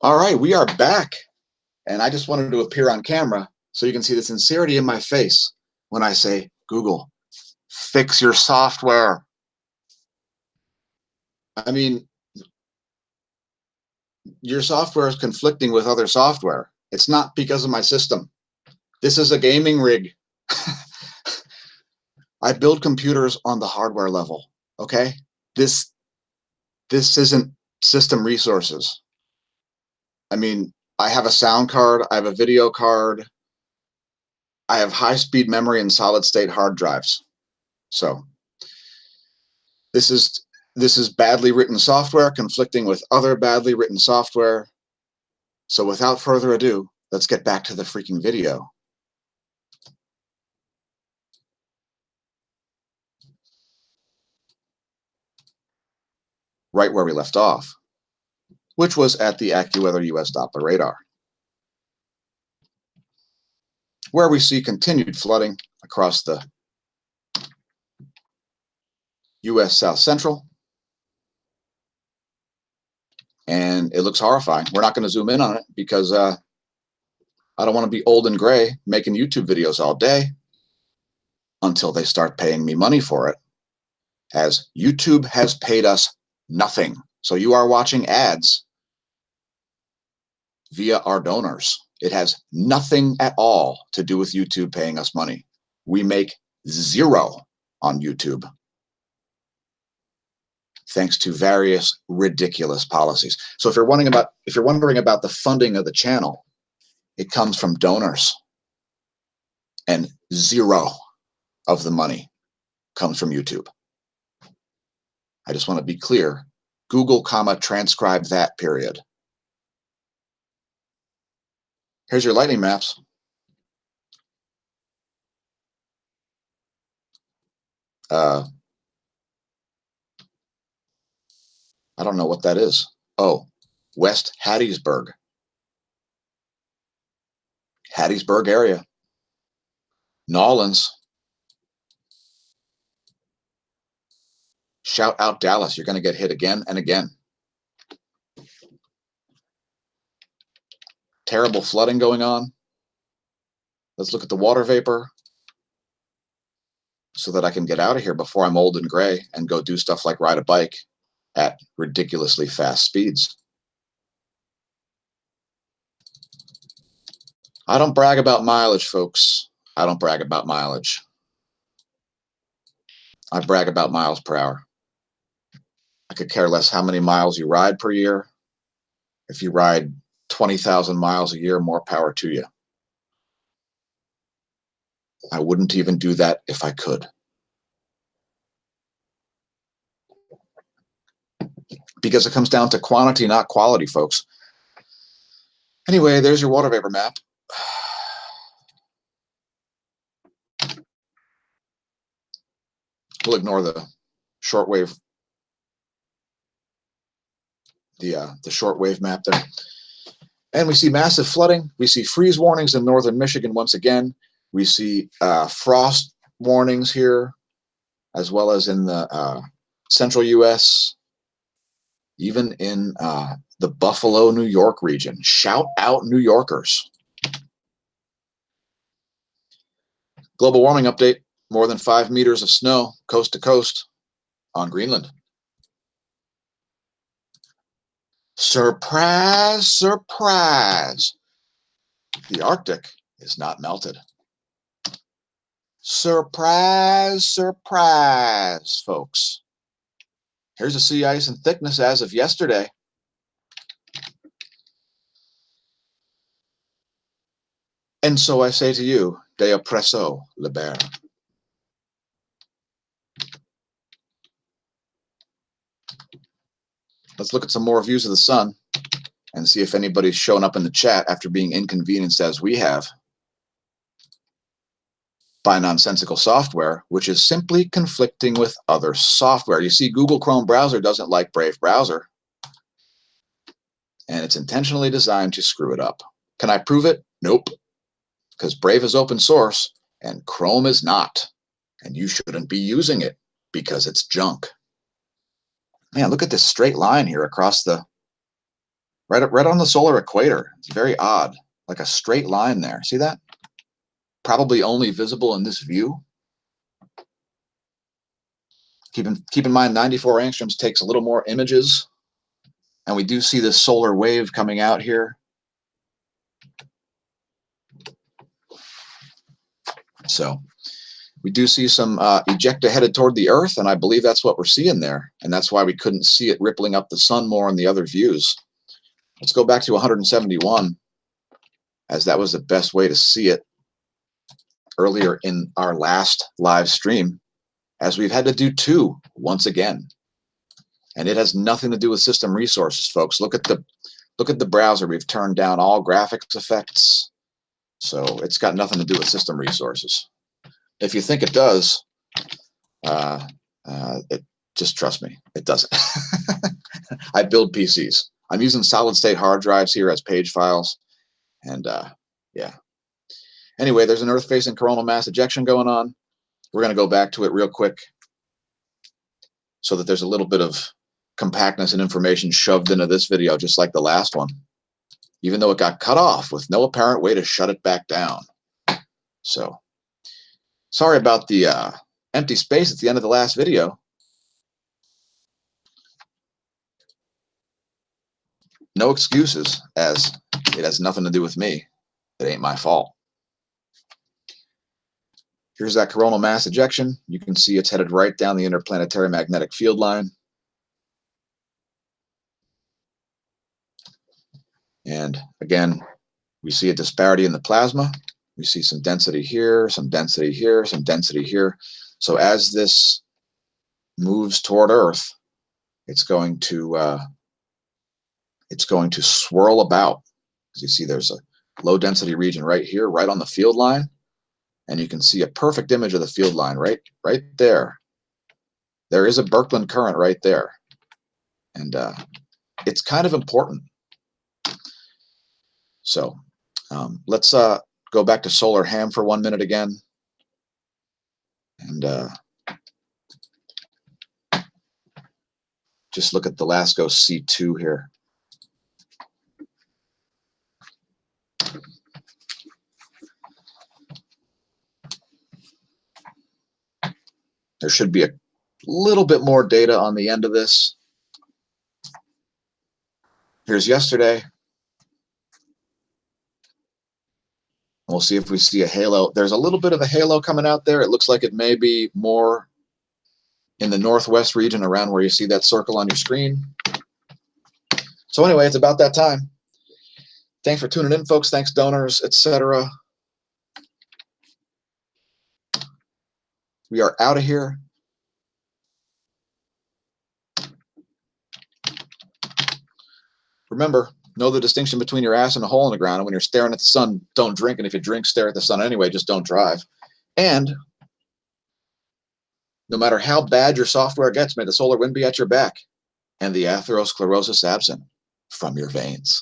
All right, we are back. And I just wanted to appear on camera so you can see the sincerity in my face when I say, Google, fix your software. I mean, your software is conflicting with other software. It's not because of my system. This is a gaming rig. I build computers on the hardware level, okay? This isn't system resources. I mean, I have a sound card, I have a video card, I have high-speed memory and solid-state hard drives. So this is badly written software conflicting with other badly written software. So without further ado, let's get back to the freaking video. Right where we left off, which was at the AccuWeather US Doppler radar, where we see continued flooding across the US South Central. And it looks horrifying. We're not going to zoom in on it because I don't want to be old and gray making YouTube videos all day until they start paying me money for it, as YouTube has paid us nothing. So you are watching ads via our donors. It has nothing at all to do with YouTube paying us money. We make zero on YouTube, thanks to various ridiculous policies. So if you're wondering about the funding of the channel, it comes from donors, and zero of the money comes from YouTube. I just want to be clear. Google, transcribe that, period. Here's your lightning maps. I don't know what that is. Oh, West Hattiesburg. Hattiesburg area. Nolens. Shout out Dallas. You're going to get hit again and again. Terrible flooding going on. Let's look at the water vapor so that I can get out of here before I'm old and gray and go do stuff like ride a bike at ridiculously fast speeds. I don't brag about mileage, folks. I don't brag about mileage. I brag about miles per hour. I could care less how many miles you ride per year. If you ride 20,000 miles a year, more power to you. I wouldn't even do that if I could. Because it comes down to quantity, not quality, folks. Anyway, there's your water vapor map. We'll ignore the shortwave, the shortwave map there. And we see massive flooding. We see freeze warnings in northern Michigan once again. We see frost warnings here, as well as in the central U.S., even in the Buffalo, New York region. Shout out New Yorkers. Global warming update. More than 5 meters of snow coast to coast on Greenland. Surprise, surprise. The Arctic is not melted. Surprise, surprise, folks. Here's the sea ice and thickness as of yesterday. And so I say to you, de oppresso liber. Let's look at some more views of the sun and see if anybody's shown up in the chat after being inconvenienced as we have by nonsensical software, which is simply conflicting with other software. You see, Google Chrome browser doesn't like Brave browser, and it's intentionally designed to screw it up. Can I prove it? Nope, because Brave is open source and Chrome is not, and you shouldn't be using it because it's junk. Man, look at this straight line here across the right on the solar equator. It's very odd, like a straight line there. See that? Probably only visible in this view. Keep in mind, 94 angstroms takes a little more images, and we do see this solar wave coming out here. So we do see some ejecta headed toward the Earth, and I believe that's what we're seeing there, and that's why we couldn't see it rippling up the sun more in the other views. Let's go back to 171, as that was the best way to see it earlier in our last live stream, as we've had to do two once again. And it has nothing to do with system resources, folks. Look at the browser. We've turned down all graphics effects, so it's got nothing to do with system resources. If you think it does, just trust me, it doesn't. I build PCs. I'm using solid-state hard drives here as page files, and yeah. Anyway, there's an Earth-facing coronal mass ejection going on. We're going to go back to it real quick so that there's a little bit of compactness and information shoved into this video, just like the last one, even though it got cut off with no apparent way to shut it back down. So, sorry about the empty space at the end of the last video. No excuses, as it has nothing to do with me. It ain't my fault. Here's that coronal mass ejection. You can see it's headed right down the interplanetary magnetic field line. And again, we see a disparity in the plasma. We see some density here, some density here, some density here. So as this moves toward Earth, it's going to swirl about. As you see, there's a low density region right here, right on the field line. And you can see a perfect image of the field line right there. There is a Birkeland current right there. And it's kind of important. So let's go back to solar ham for 1 minute again. And just look at the LASCO C2 here. There should be a little bit more data on the end of this. Here's yesterday. We'll see if we see a halo. There's a little bit of a halo coming out there. It looks like it may be more in the northwest region, around where you see that circle on your screen. So anyway, it's about that time. Thanks for tuning in, folks. Thanks, donors, etc. We are out of here. Remember, know the distinction between your ass and a hole in the ground. And when you're staring at the sun, don't drink. And if you drink, stare at the sun anyway. Just don't drive. And no matter how bad your software gets, may the solar wind be at your back and the atherosclerosis absent from your veins.